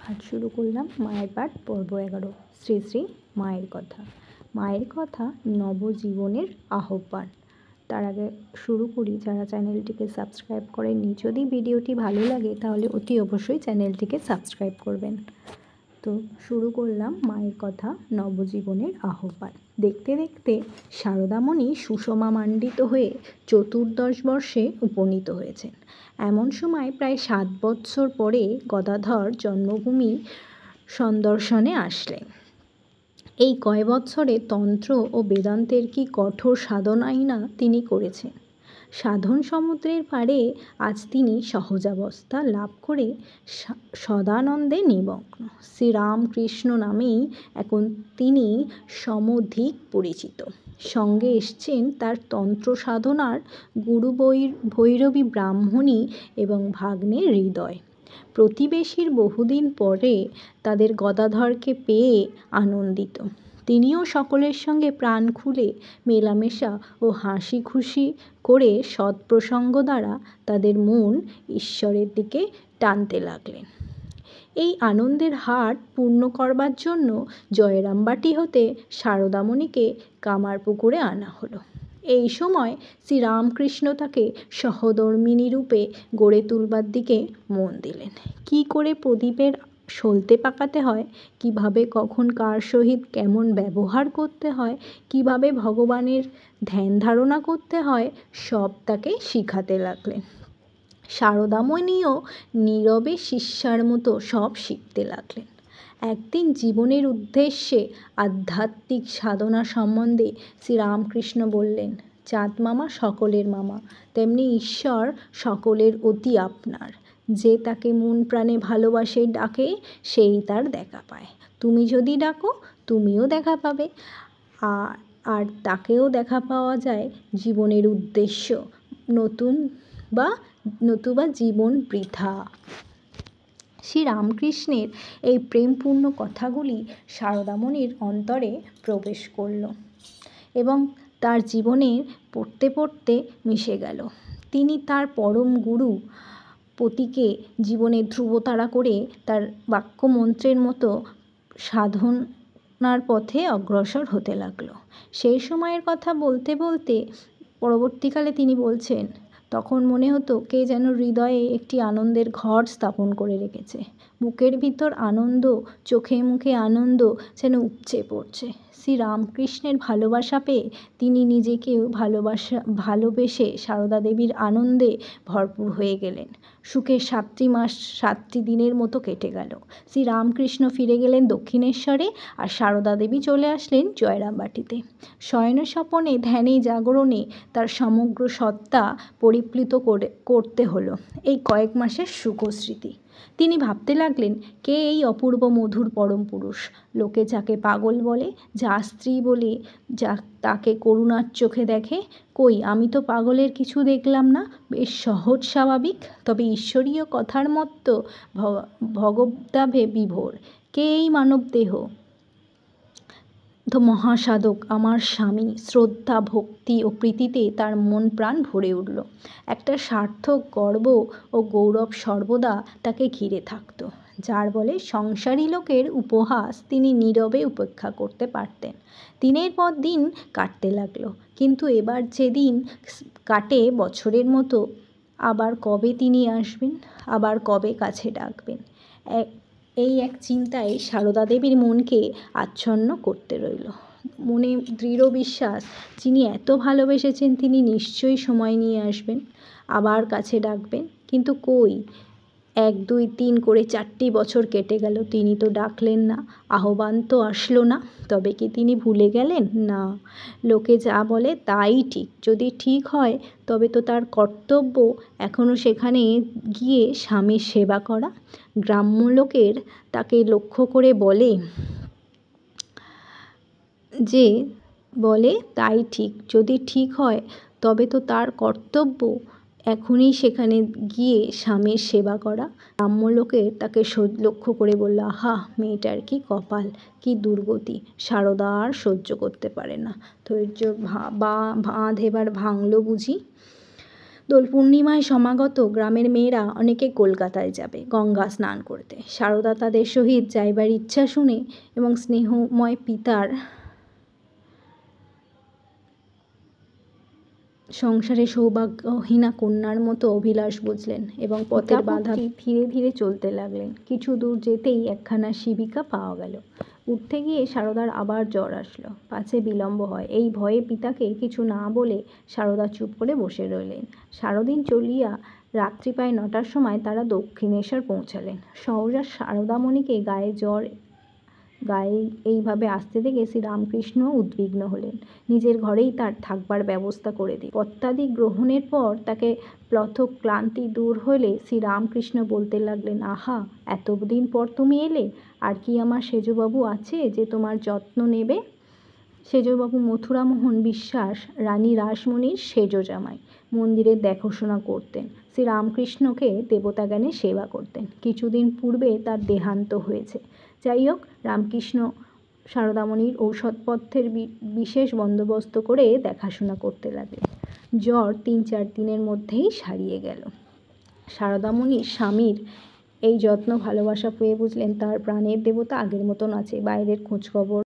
আজ শুরু করলাম মায়ের পাঠ পর্ব 11 শ্রী শ্রী মায়ের কথা। মায়ের কথা নবজীবনের আহ্বান। তার আগে শুরু করি, যারা চ্যানেলটিকে সাবস্ক্রাইব করেননি, যদি ভিডিওটি ভালো লাগে তাহলে অতি অবশ্যই চ্যানেলটিকে সাবস্ক্রাইব করবেন। তো শুরু করলাম মায়ের কথা নবজীবনের আহ্বান। দেখতে দেখতে শারদামণি সুষমা মাণ্ডিত হয়ে চতুর্দশ বর্ষে উপনীত হয়েছেন। এমন সময় প্রায় 7 বৎসর পরে গদাধর জন্মভূমি সন্দর্শনে আসলেন। এই কয় বৎসরে তন্ত্র ও বেদান্তের কি কঠোর সাধনাই না তিনি করেছেন। সাধন সমুদ্রের পাড়ে আজ তিনি সহজাবস্থা লাভ করে সদানন্দে নিমগ্ন। শ্রীরামকৃষ্ণ নামেই এখন তিনি সমধিক পরিচিত। সঙ্গে এসছেন তার তন্ত্র সাধনার গুরু ভৈরবী ব্রাহ্মণী এবং ভাগ্নে হৃদয়। প্রতিবেশীর বহুদিন পরে তাদের গদাধরকে পেয়ে আনন্দিত। তিনিও সকলের সঙ্গে প্রাণ খুলে মেলামেশা ও হাসি খুশি করে সৎপ্রসঙ্গ দ্বারা তাদের মন ঈশ্বরের দিকে টানতে লাগলেন। এই আনন্দের হাট পূর্ণ করবার জন্য জয়রামবাটি হতে শারদামণিকে কামারপুকুরে আনা হলো। এই সময় শ্রীরামকৃষ্ণ তাকে সহধর্মিণী রূপে গড়ে তুলবার দিকে মন দিলেন। কি করে প্রদীপের সলতে পাকাতে হয়, কিভাবে কখন কার সহিত কেমন ব্যবহার করতে হয়, কিভাবে ভগবানের ধ্যান ধারণা করতে হয়, সব তাকে শিখাতে লাগলেন। শারদামণিও নীরবে শিষ্যার মতো সব শিখতে লাগলেন। একদিন জীবনের উদ্দেশ্যে আধ্যাত্মিক সাধনা সম্বন্ধে শ্রীরামকৃষ্ণ বললেন, চাঁদ মামা সকলের মামা, তেমনি ঈশ্বর সকলের অতি আপনার। যে তাকে মন প্রাণে ভালোবাসে ডাকে, সেই তার দেখা পায়। তুমি যদি ডাকো তুমিও দেখা পাবে। আর তাকেও দেখা পাওয়া যায় জীবনের উদ্দেশ্য, নতুবা জীবন বৃথা। শ্রীরামকৃষ্ণের এই প্রেমপূর্ণ কথাগুলি শারদামণির অন্তরে প্রবেশ করল এবং তার জীবনে পড়তে পড়তে মিশে গেল। তিনি তার পরম গুরু পতিকে জীবনে ধ্রুবতারা করে তার বাক্যমন্ত্রের মতো সাধনার পথে অগ্রসর হতে লাগলো। সেই সময়ের কথা বলতে বলতে পরবর্তীকালে তিনি বলছেন, তখন মনে হতো কে যেন হৃদয়ে একটি আনন্দের ঘর স্থাপন করে রেখেছে। বুকের ভিতর আনন্দ, চোখে মুখে আনন্দ যেন উপচে পড়ছে। শ্রীরামকৃষ্ণের ভালোবাসা পেয়ে তিনি নিজেকেও ভালোবেসে সারদা দেবীর আনন্দে ভরপুর হয়ে গেলেন। সুখে 7টি মাস 7টি দিনের মতো কেটে গেল। শ্রীরামকৃষ্ণ ফিরে গেলেন দক্ষিণেশ্বরে, আর সারদা দেবী চলে আসলেন জয়রামবাটিতে। শয়ন স্বপনে ধ্যানে জাগরণে তার সমগ্র সত্তা পরিপ্লুত করতে হলো এই কয়েক মাসের সুখস্মৃতি। তিনি ভাবতে লাগলেন, কে এই অপূর্ব মধুর পরম পুরুষ? লোকে যাকে পাগল বলে, যা স্ত্রী বলে, যা তাকে করুণার চোখে দেখে, কই আমি তো পাগলের কিছু দেখলাম না, বেশ সহজ স্বাভাবিক, তবে ঈশ্বরীয় কথার মতো ভগবদ্ভাবে বিভোর। কে এই মানব দেহ? মহাসাধক আমার স্বামী। শ্রদ্ধা, ভক্তি ও প্রীতিতে তার মন প্রাণ ভরে উঠল। একটা সার্থক গর্ব ও গৌরব সর্বদা তাকে ঘিরে থাকত, যার বলে সংসারী লোকের উপহাস তিনি নীরবে উপেক্ষা করতে পারতেন। দিনের পর দিন কাটতে লাগলো, কিন্তু এবার যে দিন কাটে বছরের মতো। আবার কবে তিনি আসবেন, আবার কবে কাছে ডাকবেন, এই এক চিন্তায় সারদা দেবীর মনকে আচ্ছন্ন করতে রইল। মনে দৃঢ় বিশ্বাস, যিনি এত ভালোবেসেছেন তিনি নিশ্চয়ই সময় নিয়ে আসবেন, আবার কাছে ডাকবেন। কিন্তু কই, 1, 2, 3 করে 4টি বছর কেটে গেল, তিনি তো ডাকলেন না, আহ্বান তো আসলো না। তবে কি তিনি ভুলে গেলেন? না, লোকে যা বলে তাই ঠিক। যদি ঠিক হয় তবে তো তার কর্তব্য এখনও সেখানে গিয়ে স্বামীর সেবা করা। গ্রাম্য লোকের তাকে লক্ষ্য করে বলে তাই ঠিক। যদি ঠিক হয় তবে তো তার কর্তব্য এখনই সেখানে গিয়ে স্বামীর সেবা করা। গ্রাম্য লোকের তাকে লক্ষ্য করে বলল, আহা, মেয়েটার কি কপাল, কি দুর্গতি, সারদা আর সহ্য করতে পারে না। ধৈর্য বাঁধ এবার ভাঙল বুঝি। দোল পূর্ণিমায় সমাগত গ্রামের মেয়েরা অনেকে কলকাতায় যাবে গঙ্গা স্নান করতে। সারদা তাদের সহিত যাইবার ইচ্ছা শুনে এবং স্নেহময় পিতার সংসারে সৌভাগ্যহীনা কন্যার মতো অভিলাষ বুঝলেন এবং পথের বাধা ধীরে ধীরে চলতে লাগলেন। কিছু দূর যেতেই একখানা শিবিকা পাওয়া গেল। উঠতে গিয়ে সারদার আবার জ্বর আসলো, পাছে বিলম্ব হয় এই ভয়ে পিতাকে কিছু না বলে সারদা চুপ করে বসে রইলেন। সারাদিন চলিয়া রাত্রি প্রায় 9টার সময় তারা দক্ষিণেশ্বর পৌঁছালেন। সহসা সারদামণিকে গায়ে এইভাবে আসতে দেখে শ্রীরামকৃষ্ণ উদ্বিগ্ন হলেন। নিজের ঘরেই তার থাকবার ব্যবস্থা করে দিই। পত্যাদি গ্রহণের পর তাকে প্লথক ক্লান্তি দূর হলে শ্রীরামকৃষ্ণ বলতে লাগলেন, আহা, এতদিন পর তুমি এলে, আর কি আমার সেজবাবু আছে যে তোমার যত্ন নেবে? সেজবাবু মথুরামোহন বিশ্বাস রানী রাসমণির সেজ জামাই, মন্দিরের দেখাশোনা করতেন, শ্রীরামকৃষ্ণকে দেবতাজ্ঞানে সেবা করতেন। কিছুদিন পূর্বে তার দেহান্ত হয়েছে। যাই হোক, রামকৃষ্ণ সারদামণির ঔষধপথ্যের বিশেষ বন্দোবস্ত করে দেখাশোনা করতে লাগলেন। জ্বর 3-4 দিনের মধ্যেই সারিয়ে গেল। সারদামণির স্বামীর এই যত্ন ভালোবাসা পেয়ে বুঝলেন তার প্রাণের দেবতা আগের মতন আছে। বাইরের খোঁজখবর